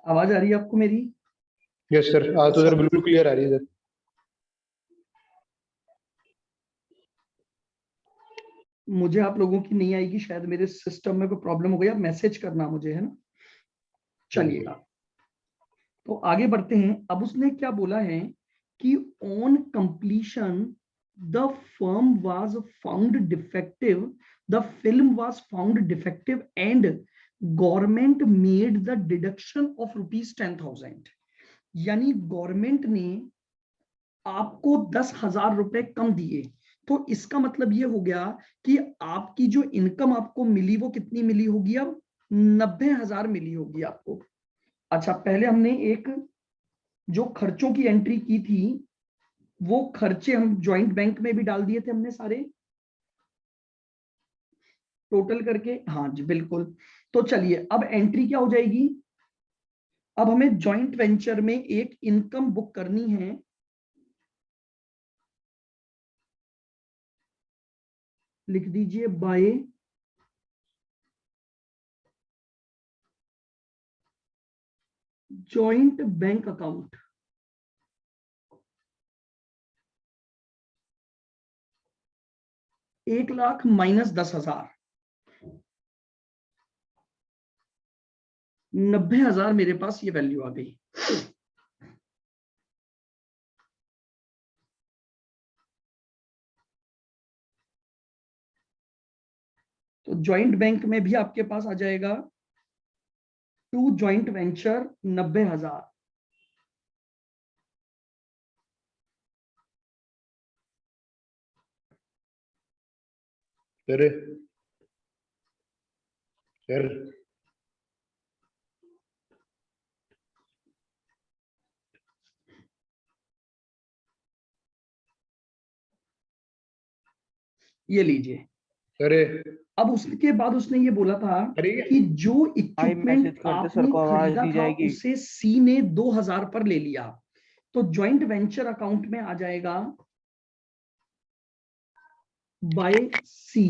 आवाज आ रही है आपको मेरी? यस सर, आज तो सर बिल्कुल क्लियर आ रही है सर। मुझे आप लोगों की नहीं आएगी शायद, मेरे सिस्टम में कोई प्रॉब्लम हो गई। आप मैसेज करना मुझे, है ना? चलिएगा, तो आगे बढ़ते हैं। अब उसने क्या बोला है कि on completion the firm was found defective, the film was found defective and government made the deduction of ₹10,000। यानी गवर्नमेंट ने आपको 10,000 रुपए कम दिए। तो इसका मतलब ये हो गया कि आपकी जो इनकम आपको मिली वो कितनी मिली होगी? अब 90,000 मिली होगी आपको। अच्छा, पहले हमने एक जो खर्चों की एंट्री की थी, वो खर्चे हम ज्वाइंट बैंक में भी डाल दिए थे हमने सारे टोटल करके। हाँ जी बिल्कुल। तो चलिए, अब एंट्री क्या हो जाएगी? अब हमें ज्वाइंट वेंचर में एक इनकम बुक करनी है। लिख दीजिए by joint bank account. ₹1,00,000 minus 10,000, 90,000 मेरे पास ये वैल्यू आ गई। तो ज्वाइंट बैंक में भी आपके पास आ जाएगा to joint venture 90,000। Sir sir ये लीजिए। सर अब उसके बाद उसने ये बोला था कि जो इक्विपमेंट आपने खरीदा था उसे सी ने 2,000 पर ले लिया। तो ज्वाइंट वेंचर अकाउंट में आ जाएगा बाय सी।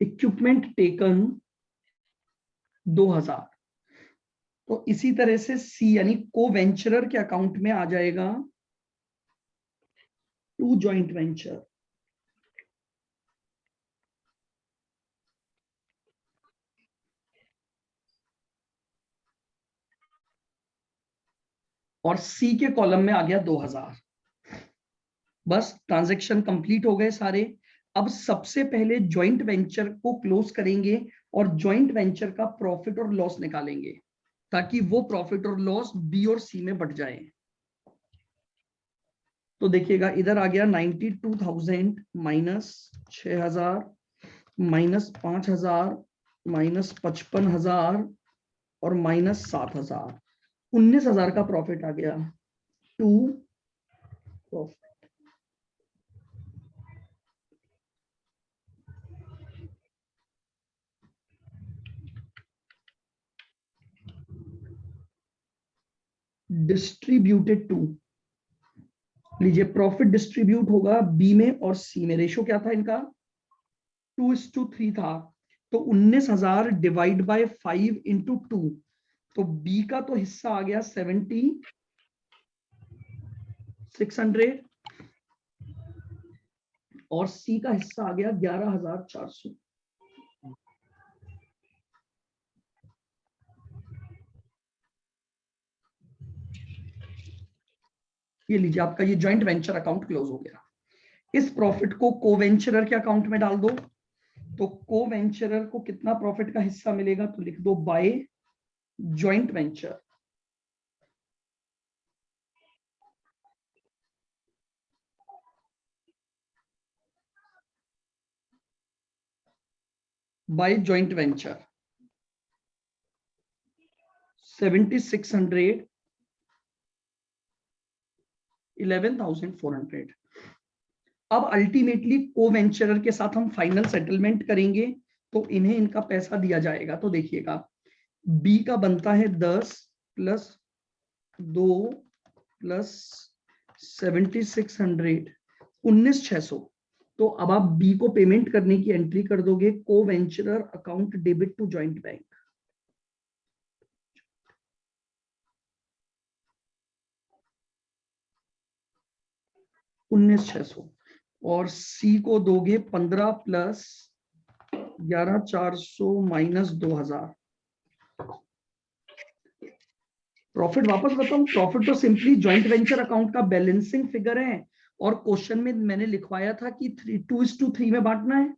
Equipment taken 2,000। तो इसी तरह से सी यानी को वेंचरर के अकाउंट में आ जाएगा टू ज्वाइंट वेंचर। और सी के कॉलम में आ गया 2,000। बस ट्रांजैक्शन कंप्लीट हो गए सारे। अब सबसे पहले ज्वाइंट वेंचर को क्लोज करेंगे और ज्वाइंट वेंचर का प्रॉफिट और लॉस निकालेंगे, ताकि वो प्रॉफिट और लॉस बी और सी में बट जाए। तो देखिएगा, इधर आ गया 92,000 माइनस 6,000 माइनस 5,000 माइनस 55,000 और माइनस 7,000, 19,000 का प्रॉफिट आ गया। टू प्रॉफिट डिस्ट्रीब्यूटेड टू, लीजिए प्रॉफिट डिस्ट्रीब्यूट होगा बी में और सी में। रेशो क्या था इनका? 2:3 था। तो 19,000 डिवाइड बाय 5 इंटू 2। तो बी का तो हिस्सा आ गया 7,600 और सी का हिस्सा आ गया 11,400। ये लीजिए, आपका ये जॉइंट वेंचर अकाउंट क्लोज हो गया। इस प्रॉफिट को कोवेंचरर के अकाउंट में डाल दो। तो कोवेंचरर को कितना प्रॉफिट का हिस्सा मिलेगा? तो लिख दो by joint venture. By joint venture 7,600 11,400। अब अल्टीमेटली कोवेंचरर के साथ हम फाइनल सेटलमेंट करेंगे, तो इन्हें इनका पैसा दिया जाएगा। तो देखिएगा, बी का बनता है 10 प्लस 2 प्लस 7600 19,600। तो अब आप बी को पेमेंट करने की एंट्री कर दोगे, co-venturer account debit to joint bank. $19,600 और सी को दोगे 15 प्लस 11,400 माइनस 2,000। प्रॉफिट वापस बताऊं, प्रॉफिट तो सिंपली जॉइंट वेंचर अकाउंट का बैलेंसिंग फिगर है, और क्वेश्चन में मैंने लिखवाया था कि 2:3 में बांटना है।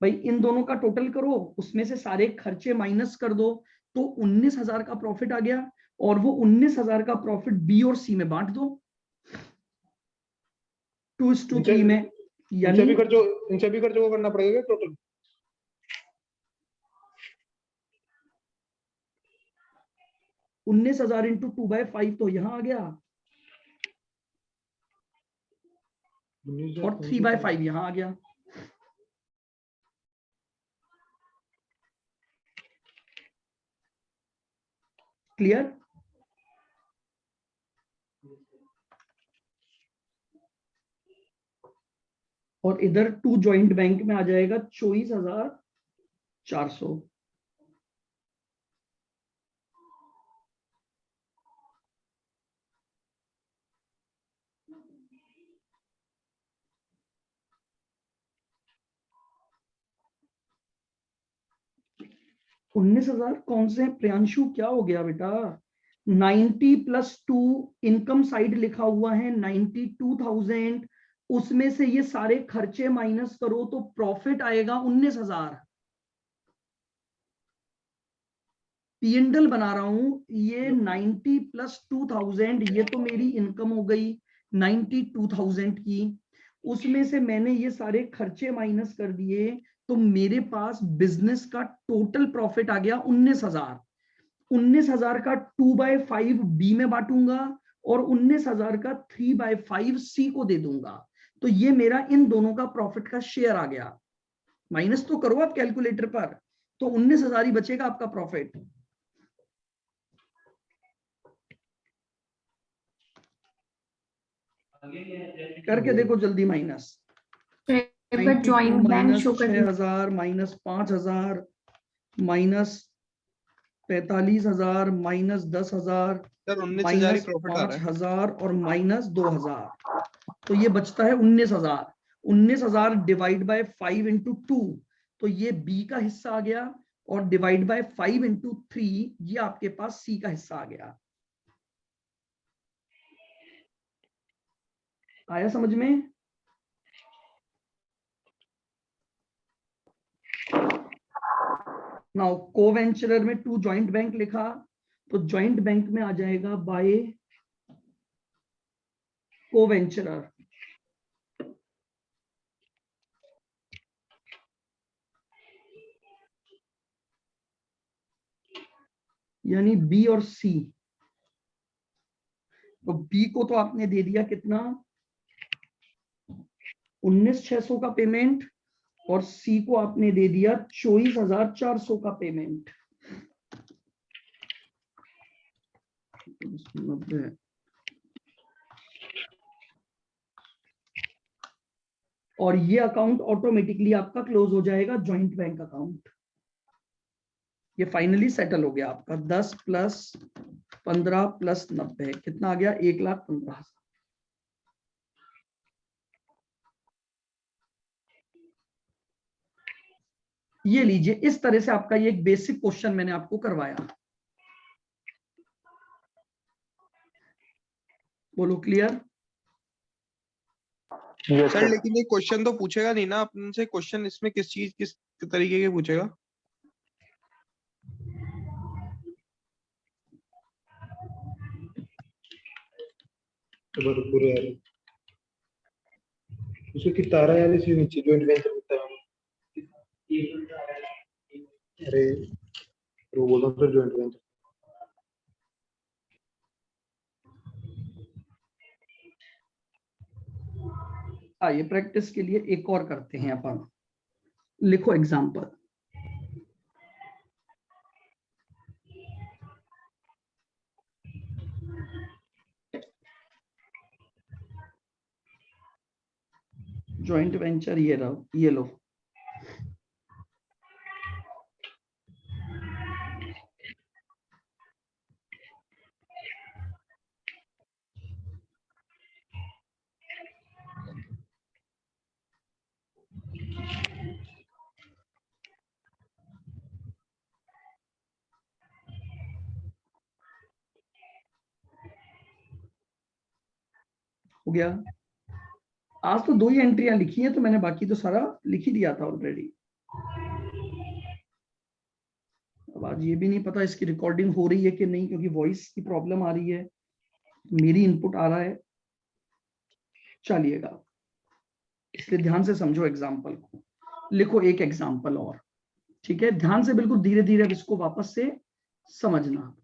भाई इन दोनों का टोटल करो, उसमें से सारे खर्चे माइनस कर दो, तो 19,000 का प्रॉफिट आ गया, और वो 19,000 का प्रॉफिट बी और सी में बांट दो 2:3 में। यानी इन सभी खर्चों को करना पड़ेगा टोटल। 19,000 इंटू 2/5 तो यहां आ गया, और 3/5 यहां आ गया। क्लियर? और इधर टू जॉइंट बैंक में आ जाएगा 24,400। $19,000 कौन से हैं प्रियांशु? क्या हो गया बेटा? 90 प्लस 2 इनकम साइड लिखा हुआ है 92,000, उसमें से ये सारे खर्चे माइनस करो तो प्रॉफिट आएगा 19,000। पीएनडल बना रहा हूं, ये 90 प्लस 2,000, ये तो मेरी इनकम हो गई 92,000 की, उसमें से मैंने ये सारे खर्चे माइनस कर दिए, तो मेरे पास बिजनेस का टोटल प्रॉफिट आ गया 19,000। 19,000 का 2/5 बी में बांटूंगा, और 19,000 का 3/5 सी को दे दूंगा, तो ये मेरा इन दोनों का प्रॉफिट का शेयर आ गया। माइनस तो करो आप कैलकुलेटर पर, तो 19,000 ही बचेगा आपका प्रॉफिट। करके देखो जल्दी, माइनस ज्वाइंट बैंक शो कर 6,000 माइनस 5,000 माइनस 45,000 माइनस 10,000 सर 19,000 ही माइनस प्रॉफिट आ रहा है। 5,000 और माइनस 2,000, तो ये बचता है 19,000। 19,000 डिवाइड बाय 5 इंटू 2, तो ये बी का हिस्सा आ गया, और डिवाइड बाय 5 इंटू 3 ये आपके पास सी का हिस्सा आ गया। आया समझ में? नाउ कोवेंचरर में टू जॉइंट बैंक लिखा, तो जॉइंट बैंक में आ जाएगा बाय कोवेंचरर। यानी बी और सी। तो बी को तो आपने दे दिया कितना, 19,600 का पेमेंट, और सी को आपने दे दिया 24,400 का पेमेंट। और ये अकाउंट ऑटोमेटिकली आपका क्लोज हो जाएगा, जॉइंट बैंक अकाउंट। ये फाइनली सेटल हो गया आपका। 10 प्लस 15 प्लस 90 कितना आ गया? 1,15,000। ये लीजिए, इस तरह से आपका ये एक बेसिक क्वेश्चन मैंने आपको करवाया। बोलो क्लियर? सर लेकिन ये क्वेश्चन तो पूछेगा नहीं ना अपन से, क्वेश्चन इसमें किस तरीके के पूछेगा? भरपूर यार, उसको कितना आ रहा है यार इसी नीचे जॉइंट वेंचर कितना है? अरे वो बोल रहा था जॉइंट वेंचर। आइए प्रैक्टिस के लिए एक और करते हैं अपन। लिखो एग्जाम्पल। जॉइंट वेंचर ये रहा, ये लो। हो गया। आज तो 2 ही एंट्रियां लिखी हैं, तो मैंने बाकी तो सारा लिख ही दिया था ऑलरेडी। अब आज ये भी नहीं पता इसकी रिकॉर्डिंग हो रही है कि नहीं, क्योंकि वॉइस की प्रॉब्लम आ रही है, मेरी इनपुट आ रहा है। चलिएगा, इसलिए ध्यान से समझो एग्जाम्पल को। लिखो एक एग्जाम्पल और, ठीक है? ध्यान से बिल्कुल धीरे धीरे अब इसको वापस से समझना।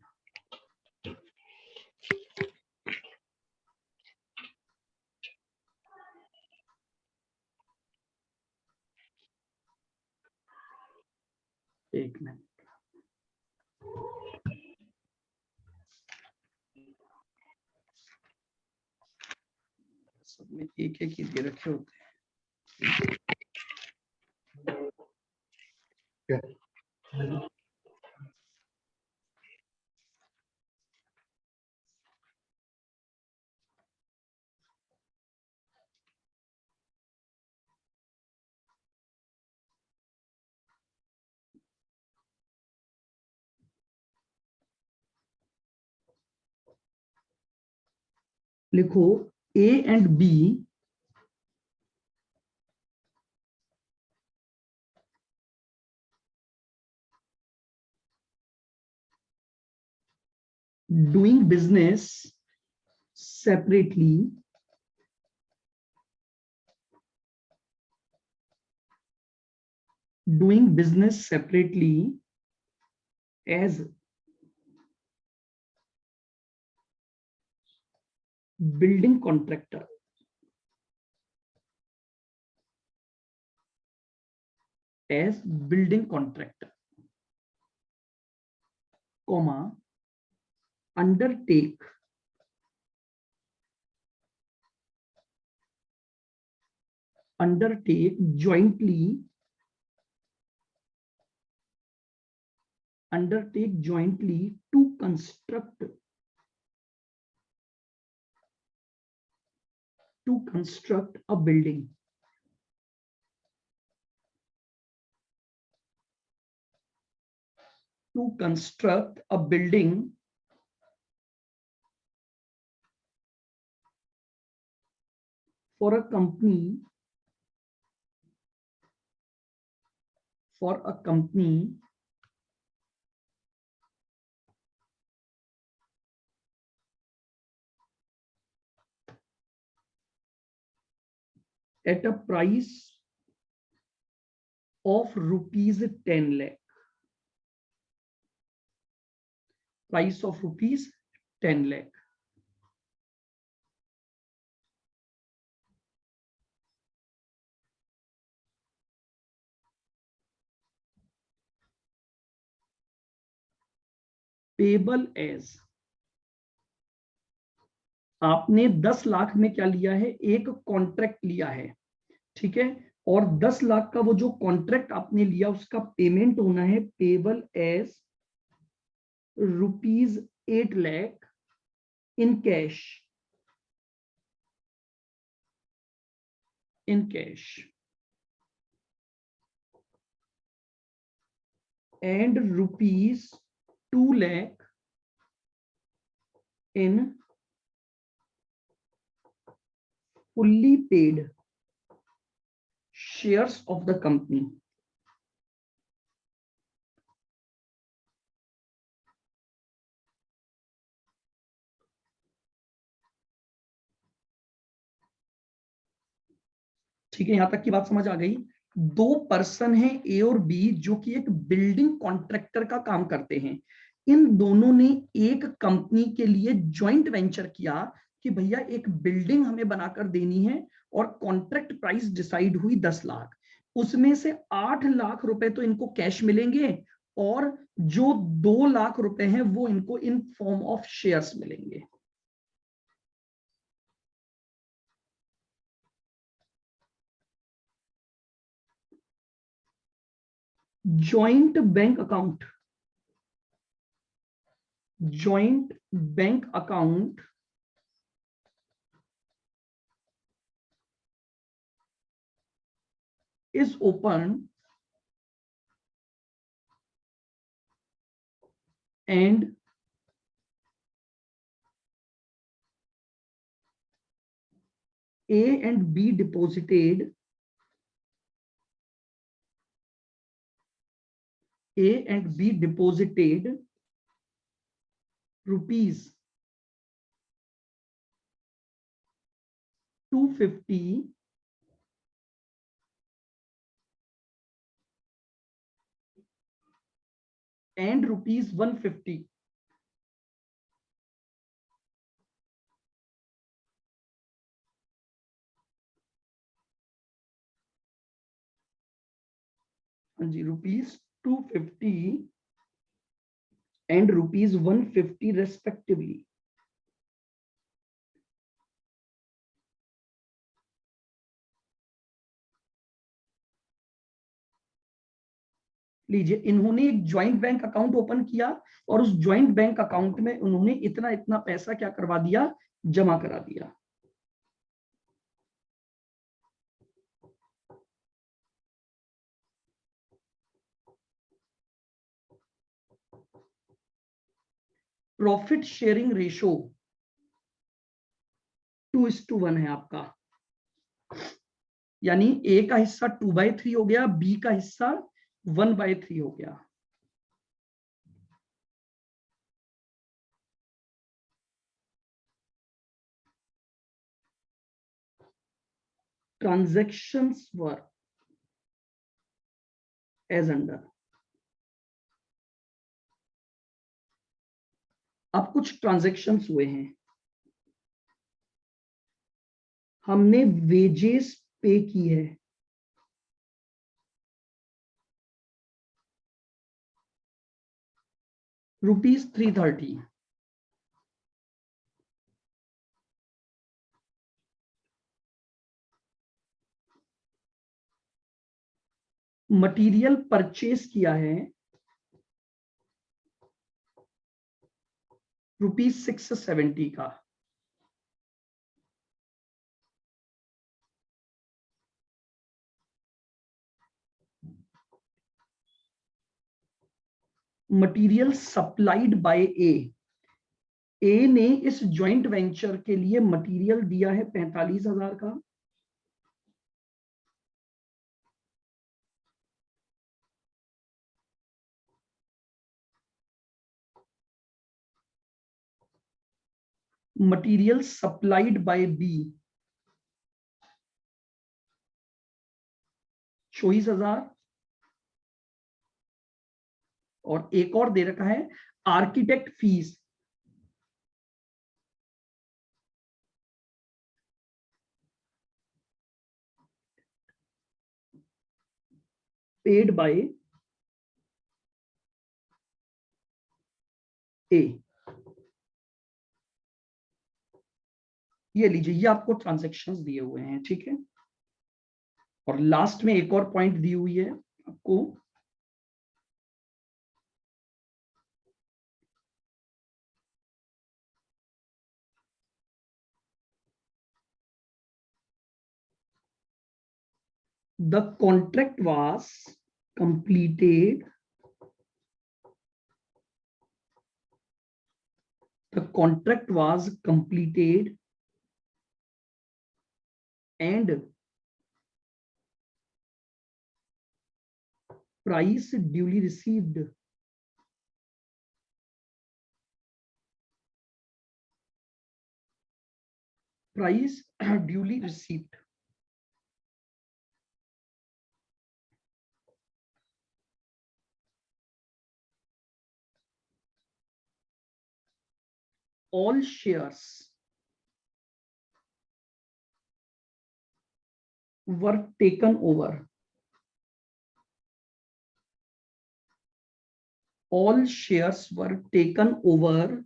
एक मिनट, सब में एक एक ही दे रखे होते हैं। क्या? लिखो A and B doing business separately as building contractor, comma, undertake jointly to construct a building. For a company at a price of rupees 10 lakh. Price of rupees 10 lakh. Payable as, आपने 10 लाख में क्या लिया है? एक contract लिया है, ठीक है? और 10 लाख का वो जो कॉन्ट्रैक्ट आपने लिया उसका पेमेंट होना है payable as rupees 8 lakh in cash, and rupees 2 lakh in fully paid shares of the company. ठीक है, यहां तक की बात समझ आ गई? 2 पर्सन है ए और बी जो कि एक बिल्डिंग कॉन्ट्रैक्टर का काम करते हैं। इन दोनों ने एक कंपनी के लिए जॉइंट वेंचर किया कि भैया एक बिल्डिंग हमें बनाकर देनी है, और कॉन्ट्रैक्ट प्राइस डिसाइड हुई 10 लाख। उसमें से 8 लाख रुपए तो इनको कैश मिलेंगे, और जो 2 लाख रुपए हैं वो इनको इन फॉर्म ऑफ शेयर्स मिलेंगे। joint bank account, joint bank account is open and A and B deposited rupees 250 and rupees 150. हाँ जी, rupees 250 and rupees 150 respectively. लीजिए, इन्होंने एक ज्वाइंट बैंक अकाउंट ओपन किया और उस ज्वाइंट बैंक अकाउंट में उन्होंने इतना इतना पैसा क्या करवा दिया, जमा करा दिया। प्रॉफिट शेयरिंग रेशो 2:1 है आपका, यानी ए का हिस्सा 2/3 हो गया, बी का हिस्सा 1/3 हो गया। Transactions were as under. अब कुछ ट्रांजैक्शंस हुए हैं, हमने वेजेस पे की है, रुपीज 330। मटेरियल परचेस किया है रुपीज 670 का। मटेरियल सप्लाइड बाय ए ने इस जॉइंट वेंचर के लिए मटेरियल दिया है 45,000 का। मटेरियल सप्लाइड बाय बी 24,000, और एक और दे रखा है आर्किटेक्ट फीस पेड बाय ए। ये लीजिए, ये आपको ट्रांजैक्शंस दिए हुए हैं, ठीक है। और लास्ट में एक और पॉइंट दी हुई है आपको, the contract was completed, the contract was completed and price duly received। Price duly received। All shares were taken over, all shares were taken over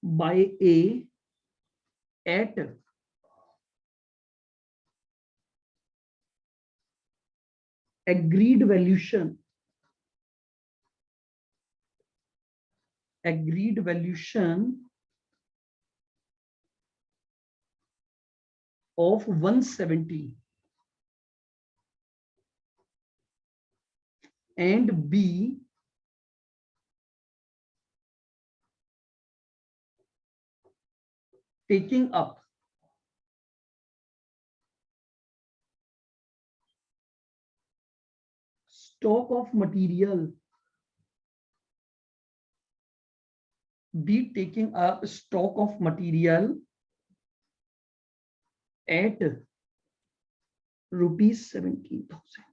by A at agreed valuation of 170 and B taking up stock of material, B taking up stock of material at rupees 17,000.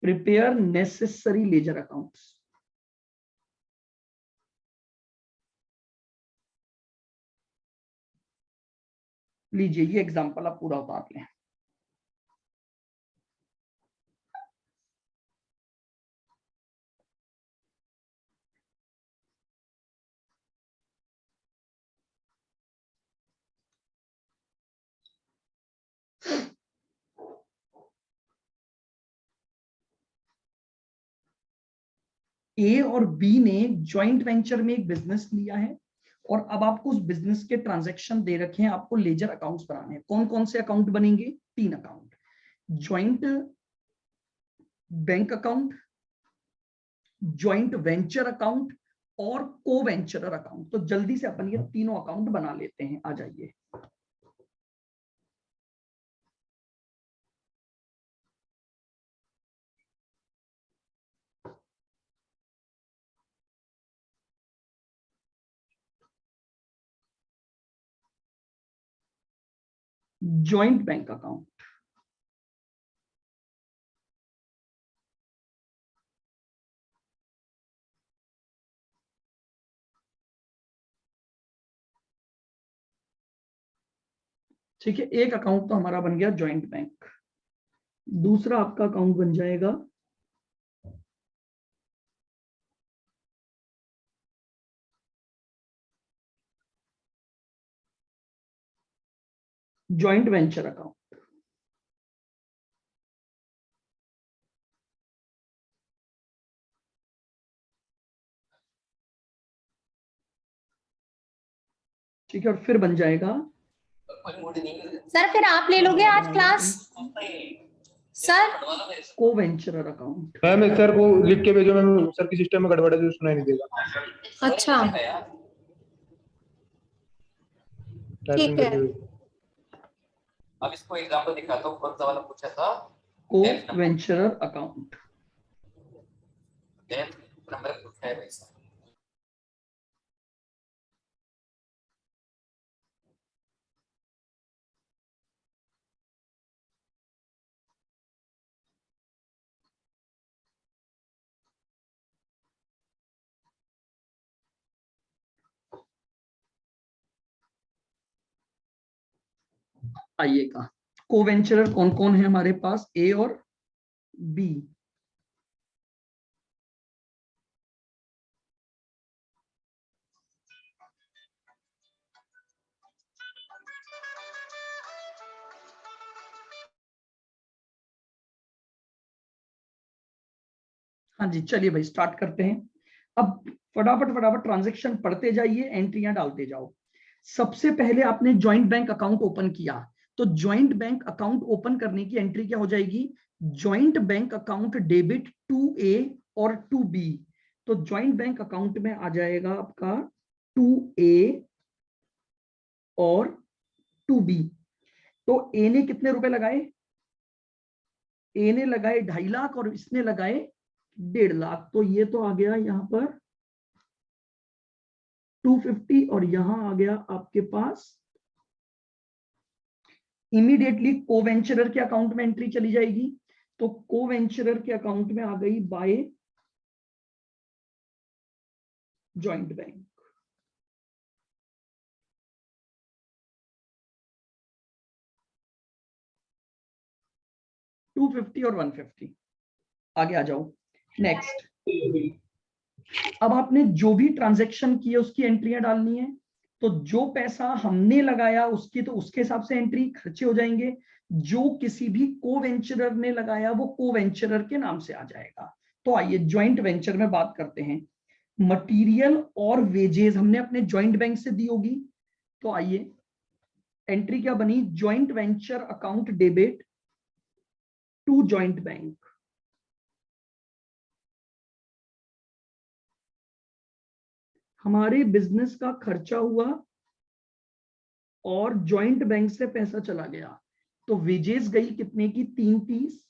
Prepare necessary ledger accounts. लीजिए ये example आप पूरा उतार लें। ए और B ने joint venture में एक बिजनेस लिया है और अब आपको उस बिजनेस के ट्रांजैक्शन दे रखे हैं, आपको लेजर अकाउंट्स बनाने हैं। कौन कौन से अकाउंट बनेंगे? 3 account, joint bank account, joint venture account और को वेंचरर अकाउंट। तो जल्दी से अपन ये तीनों अकाउंट बना लेते हैं, आ जाइए। जॉइंट बैंक अकाउंट, ठीक है। एक अकाउंट तो हमारा बन गया जॉइंट बैंक। दूसरा आपका अकाउंट बन जाएगा जॉइंट वेंचर अकाउंट। ठीक है, और फिर बन जाएगा सर फिर आप ले लोगे आज क्लास? सर को वेंचरर अकाउंट। मैम सर को लिख के भेजो मैम, सर की सिस्टम में गड़बड़ है जो सुनाई नहीं देगा। अच्छा टाइपिंग ठीक है। करके भेजो। अब इसको एग्जांपल दिखाता हूँ, कौन सा वाला पूछा था? को वेंचरर अकाउंट। नंबर पूछा है वैसा। आइएगा, को वेंचरर कौन कौन है हमारे पास? ए और बी। हाँ जी, चलिए भाई स्टार्ट करते हैं। अब फटाफट फटाफट ट्रांजैक्शन पढ़ते जाइए, एंट्रियां डालते जाओ। सबसे पहले आपने जॉइंट बैंक अकाउंट ओपन किया, तो जॉइंट बैंक अकाउंट ओपन करने की एंट्री क्या हो जाएगी? Joint bank account debit to A और टू बी। तो जॉइंट बैंक अकाउंट में आ जाएगा आपका टू ए और टू बी। तो ए ने कितने रुपए लगाए? ए ने लगाए 2.5 लाख और इसने लगाए 1.5 लाख। तो ये तो आ गया यहां पर 250 और यहां आ गया आपके पास। इमीडिएटली कोवेंचरर के अकाउंट में एंट्री चली जाएगी। तो कोवेंचरर के अकाउंट में आ गई बाय जॉइंट बैंक। $250 और $150। आगे आ जाओ। नेक्स्ट, अब आपने जो भी ट्रांजैक्शन किए उसकी एंट्रियां डालनी है। तो जो पैसा हमने लगाया उसकी तो उसके हिसाब से एंट्री खर्चे हो जाएंगे, जो किसी भी को वेंचरर ने लगाया वो को वेंचरर के नाम से आ जाएगा। तो आइए ज्वाइंट वेंचर में बात करते हैं। मटेरियल और वेजेस हमने अपने ज्वाइंट बैंक से दी होगी। तो आइए, एंट्री क्या बनी, joint venture account debit to joint bank. हमारे बिजनेस का खर्चा हुआ और ज्वाइंट बैंक से पैसा चला गया, तो वेजेस गई कितने की, 330।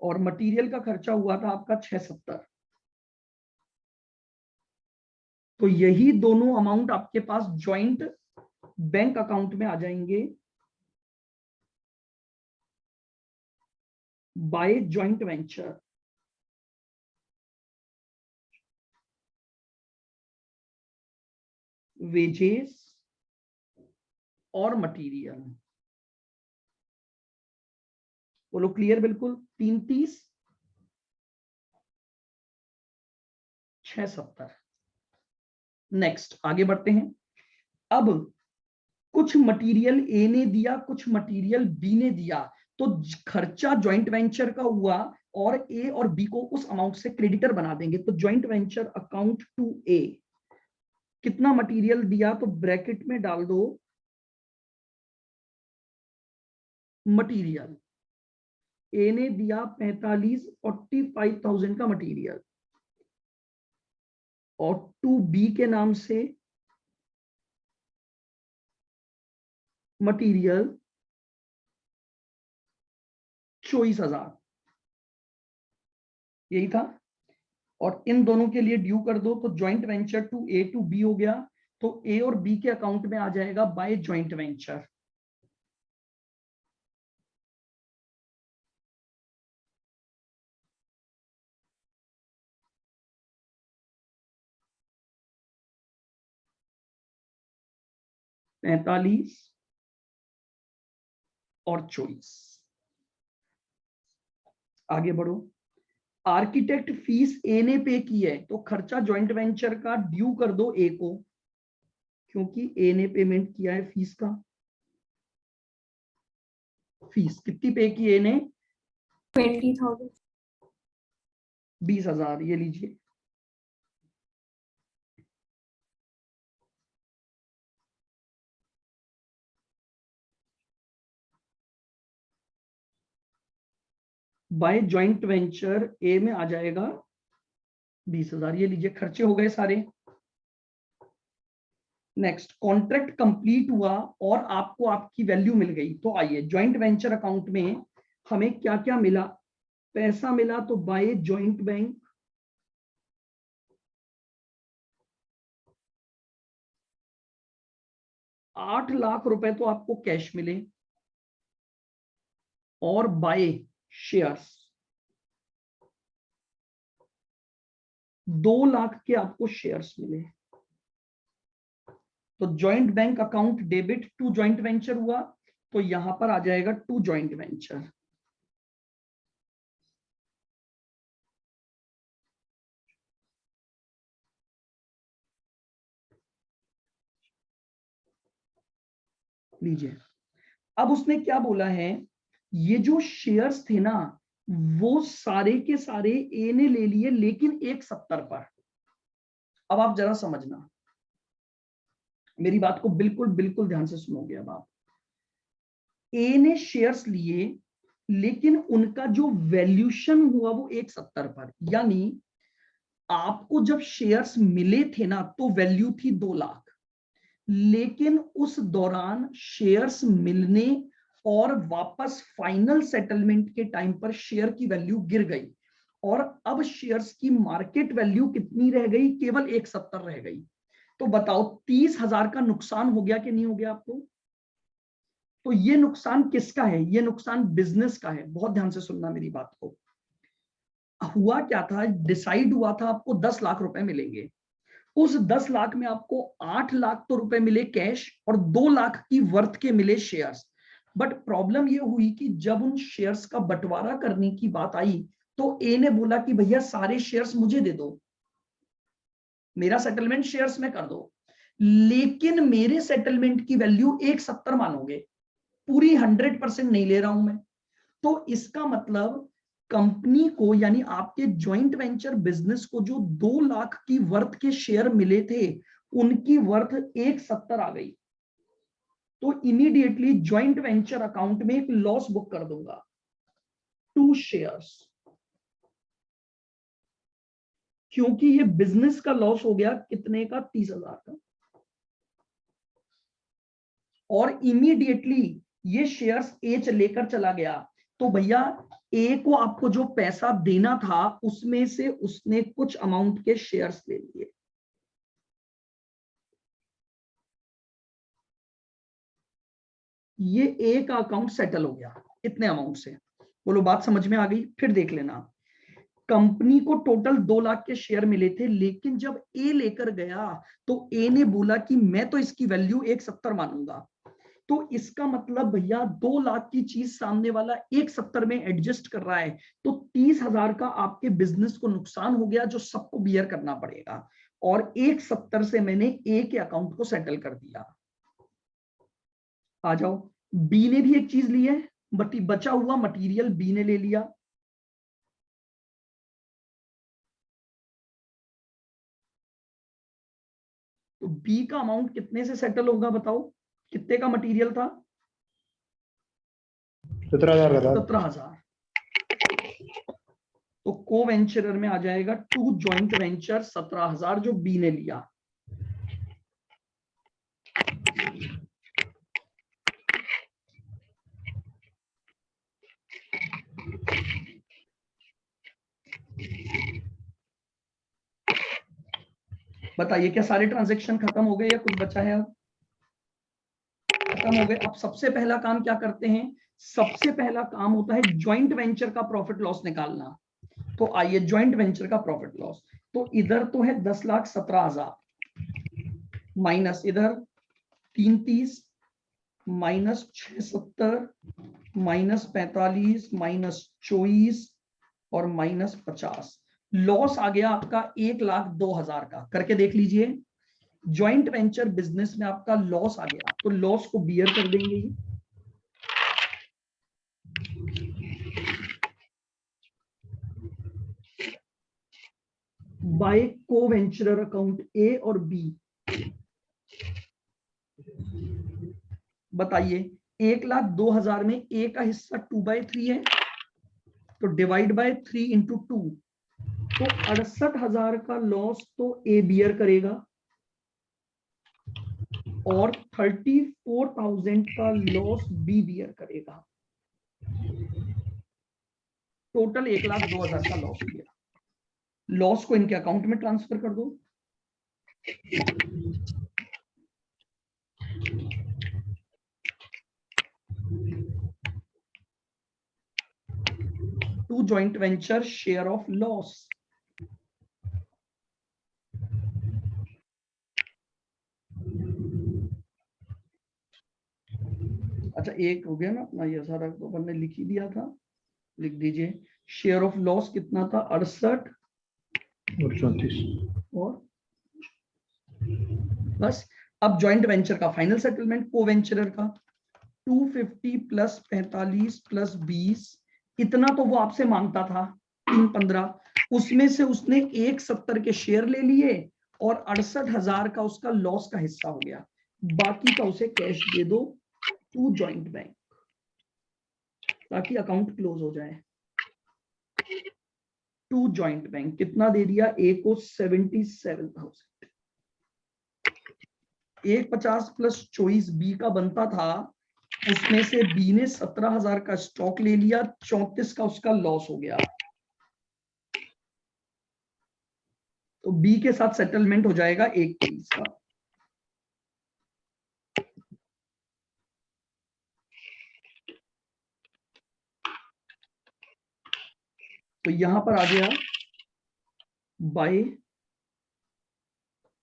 और मटेरियल का खर्चा हुआ था आपका 670। तो यही दोनों अमाउंट आपके पास ज्वाइंट बैंक अकाउंट में आ जाएंगे बाय ज्वाइंट वेंचर। वेजेस और मटेरियल, बोलो क्लियर बिल्कुल। 330 670। नेक्स्ट आगे बढ़ते हैं। अब कुछ मटेरियल ए ने दिया, कुछ मटेरियल बी ने दिया, तो खर्चा ज्वाइंट वेंचर का हुआ और ए और बी को उस अमाउंट से क्रेडिटर बना देंगे। तो ज्वाइंट वेंचर अकाउंट टू ए, कितना मटेरियल दिया तो ब्रैकेट में डाल दो मटेरियल। ए ने दिया 45,000 का मटेरियल और टू बी के नाम से मटेरियल 24,000, यही था। और इन दोनों के लिए ड्यू कर दो, तो joint venture to A to B हो गया। तो ए और बी के अकाउंट में आ जाएगा बाय ज्वाइंट वेंचर। पैंतालीस और 24। आगे बढ़ो। आर्किटेक्ट फीस ए ने पे की है, तो खर्चा ज्वाइंट वेंचर का ड्यू कर दो ए को, क्योंकि ए ने पेमेंट किया है फीस का। फीस कितनी पे की ए ने, 20,000। 20,000, ये लीजिए। बाय ज्वाइंट वेंचर ए में आ जाएगा 20,000, ये लीजिए, खर्चे हो गए सारे। नेक्स्ट, कॉन्ट्रैक्ट कंप्लीट हुआ और आपको आपकी वैल्यू मिल गई। तो आइए, ज्वाइंट वेंचर अकाउंट में हमें क्या क्या मिला, पैसा मिला तो बाय ज्वाइंट बैंक 8 लाख रुपए तो आपको कैश मिले और बाय शेयर्स 2 लाख के आपको शेयर्स मिले। तो joint bank account debit to joint venture हुआ, तो यहां पर आ जाएगा टू ज्वाइंट वेंचर। लीजिए, अब उसने क्या बोला है, ये जो शेयर्स थे ना वो सारे के सारे ए ने ले लिए, लेकिन 170 पर। अब आप जरा समझना, मेरी बात को बिल्कुल बिल्कुल ध्यान से सुनोगे। अब आप, ए ने शेयर्स लिए लेकिन उनका जो वैल्यूशन हुआ वो 170 पर, यानी आपको जब शेयर्स मिले थे ना तो वैल्यू थी 2 लाख, लेकिन उस दौरान शेयर्स मिलने और वापस फाइनल सेटलमेंट के टाइम पर शेयर की वैल्यू गिर गई और अब शेयर्स की मार्केट वैल्यू कितनी रह गई, केवल 170 रह गई। तो बताओ 30,000 का नुकसान हो गया कि नहीं हो गया आपको। तो ये नुकसान किसका है, ये नुकसान बिजनेस का है। बहुत ध्यान से सुनना मेरी बात को। हुआ क्या था, डिसाइड हुआ था आपको 10 लाख रुपए मिलेंगे, उस 10 लाख में आपको 8 लाख तो रुपए मिले कैश और 2 लाख की वर्थ के मिले शेयर्स। बट प्रॉब्लम ये हुई कि जब उन शेयर्स का बंटवारा करने की बात आई तो ए ने बोला कि भैया सारे शेयर्स मुझे दे दो, मेरा सेटलमेंट शेयर्स में कर दो, लेकिन मेरे सेटलमेंट की वैल्यू 1.70 मानोगे, पूरी 100% नहीं ले रहा हूं मैं। तो इसका मतलब कंपनी को यानी आपके ज्वाइंट वेंचर बिजनेस को जो 2 लाख की वर्थ के शेयर मिले थे उनकी वर्थ 1.70 आ गई। तो इमीडिएटली ज्वाइंट वेंचर अकाउंट में एक लॉस बुक कर दूंगा, 2 शेयर्स, क्योंकि ये बिजनेस का लॉस हो गया कितने का, 30,000 का। और इमीडिएटली ये शेयर्स ए लेकर चला गया, तो भैया ए को आपको जो पैसा देना था उसमें से उसने कुछ अमाउंट के शेयर्स ले लिए। ये ए का अकाउंट सेटल हो गया इतने अमाउंट से। बोलो बात समझ में आ गई? फिर देख लेना, कंपनी को टोटल 2 लाख के शेयर मिले थे, लेकिन जब ए लेकर गया तो ए ने बोला कि मैं तो इसकी वैल्यू 1.70 मानूंगा। तो इसका मतलब भैया 2 लाख की चीज सामने वाला 1.70 में एडजस्ट कर रहा है, तो 30,000 का आपके बिजनेस को नुकसान हो गया जो सबको बियर करना पड़ेगा। और 1.70 से मैंने ए के अकाउंट को सेटल कर दिया। आ जाओ, बी ने भी एक चीज ली है, बचा हुआ मटेरियल बी ने ले लिया। तो बी का अमाउंट कितने से सेटल होगा बताओ, कितने का मटेरियल था? 17,000 का था। 17,000। तो को वेंचरर में आ जाएगा 2 ज्वाइंट वेंचर 17,000 जो बी ने लिया। बताइए क्या सारे ट्रांजैक्शन खत्म हो गए या कुछ बचा है? अब खत्म हो गए। अब सबसे पहला काम क्या करते हैं? सबसे पहला काम होता है ज्वाइंट वेंचर का प्रॉफिट लॉस निकालना। तो आइए ज्वाइंट वेंचर का प्रॉफिट लॉस, तो इधर तो है 10,17,000 माइनस इधर 330 माइनस 670 माइनस 45 माइनस 24 और माइनस 50। लॉस आ गया आपका 1,02,000 का। करके देख लीजिए, ज्वाइंट वेंचर बिजनेस में आपका लॉस आ गया, तो लॉस को बियर कर देंगे बाय को वेंचरर अकाउंट ए और बी। बताइए 1,02,000 में ए का हिस्सा 2/3 है, तो डिवाइड बाय 3 इंटू 2, तो 68,000 का लॉस तो ए बियर करेगा और 34,000 का लॉस बी बियर करेगा। टोटल 1,02,000 का लॉस हो गया। लॉस को इनके अकाउंट में ट्रांसफर कर दो। To joint venture share of loss. अच्छा एक हो गया ना अपना, ये सारा तो अपन ने लिख ही दिया था, लिख दीजिए। शेयर ऑफ लॉस कितना था? 68 और 34 और बस। अब ज्वाइंट वेंचर का फाइनल सेटलमेंट, को वेंचरर का 250 प्लस 45 प्लस 20, इतना तो वो आपसे मांगता था 315, उसमें से उसने 1.70 के शेयर ले लिए और 68,000 का उसका लॉस का हिस्सा हो गया। बाकी का उसे कैश दे दो टू ज्वाइंट बैंक, ताकि अकाउंट क्लोज हो जाए। टू ज्वाइंट बैंक कितना दे दिया? ए को 77,000। 150 प्लस 24 बी का बनता था, उसमें से बी ने 17,000 का स्टॉक ले लिया, 34 का उसका लॉस हो गया। तो बी के साथ सेटलमेंट हो जाएगा 1 का। तो यहां पर आ गया बाय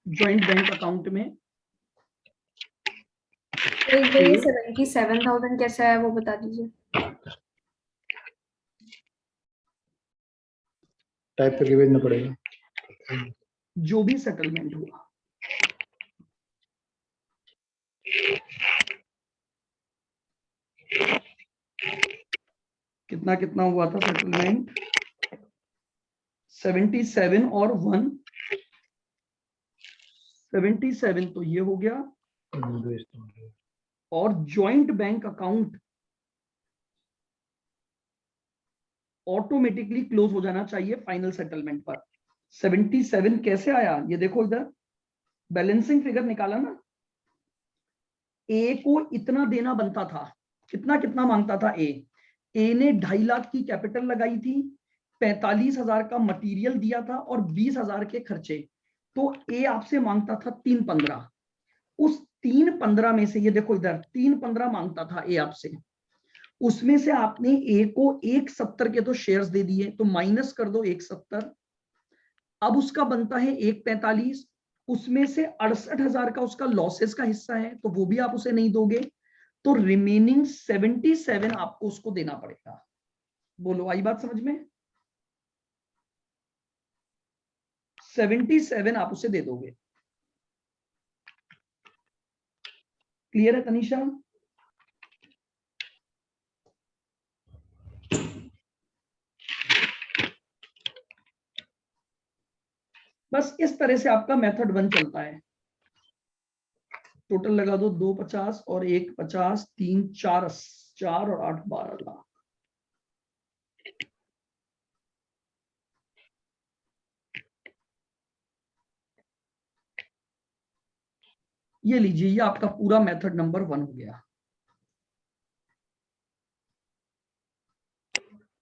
ज्वाइंट बैंक अकाउंट में तो ये 77,000 कैसा है वो बता दीजिए। टाइप करके भेजना पड़ेगा। जो भी सेटलमेंट हुआ, कितना कितना हुआ था सेटलमेंट, 77 और 1, 77 तो ये हो गया, और joint bank account automatically close हो जाना चाहिए फाइनल सेटलमेंट पर। 77 कैसे आया, ये देखो इधर बैलेंसिंग फिगर निकाला ना, ए को इतना देना बनता था, कितना कितना मांगता था ए ने 2.5 लाख की कैपिटल लगाई थी, 45,000 का मटेरियल दिया था और 20,000 के खर्चे, तो ए आपसे मांगता था 315। उस 315 में से ये देखो इधर 315 मांगता था ए आपसे, उसमें से आपने ए को 170 के तो शेयर्स दे दिए, तो माइनस कर दो 170। अब उसका बनता है 145, उसमें से 68,000 का उसका लॉसेस का हिस्सा है, तो वो भी आप उसे नहीं दोगे, तो रिमेनिंग 77 आपको उसको देना पड़ेगा। बोलो आई बात समझ में? 77 आप उसे दे दोगे। क्लियर है तनीषा? बस इस तरह से आपका मेथड 1 चलता है। टोटल लगा दो 250 और 150, 3 4 4 और 8 12 लाख। ये लीजिए, ये आपका पूरा मेथड नंबर 1 हो गया।